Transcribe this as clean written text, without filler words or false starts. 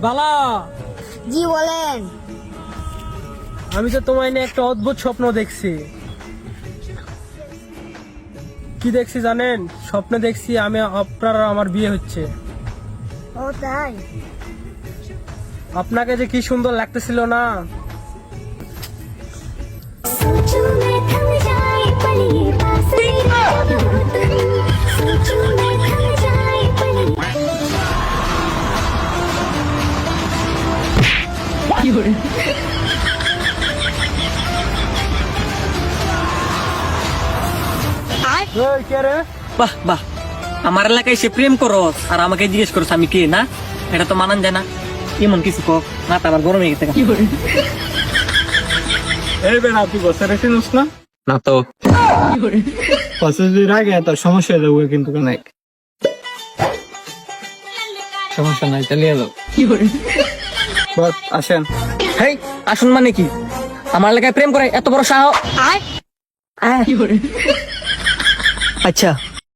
বালা, জি বলেন। আমি তো তোমায় নিয়ে একটা অদ্ভুত স্বপ্ন দেখছি। কি দেখছি জানেন? স্বপ্নে দেখছি আপনার আর আমার বিয়ে হচ্ছে। ও তাই? আপনাকে যে কি সুন্দর লাগতেছিল না। सोचो मैं थम जाए पल ये पास मेरे कब हो तुम सोचो मैं थम जाए पल এই, কে রে? বাহ বাহ, আমার এলাকায় এসে প্রেম করো আর আমাকে জিজ্ঞেস করো আমি কে। না, এটা তো মানান যায় না। এমন কিছু কো না, তো আমার গরমে গেছে। এই বেড়া, তুই বসে চিনিস না? না তো। দিন আগে তোর সমস্যা হয়ে যাবে কিন্তু অনেক। সমস্যা নাই, চালিয়ে যাও। বস, আসেন। হেই, আসুন মানে কি? আমার এলাকায় প্রেম করে এত বড় সাহস? আচ্ছা,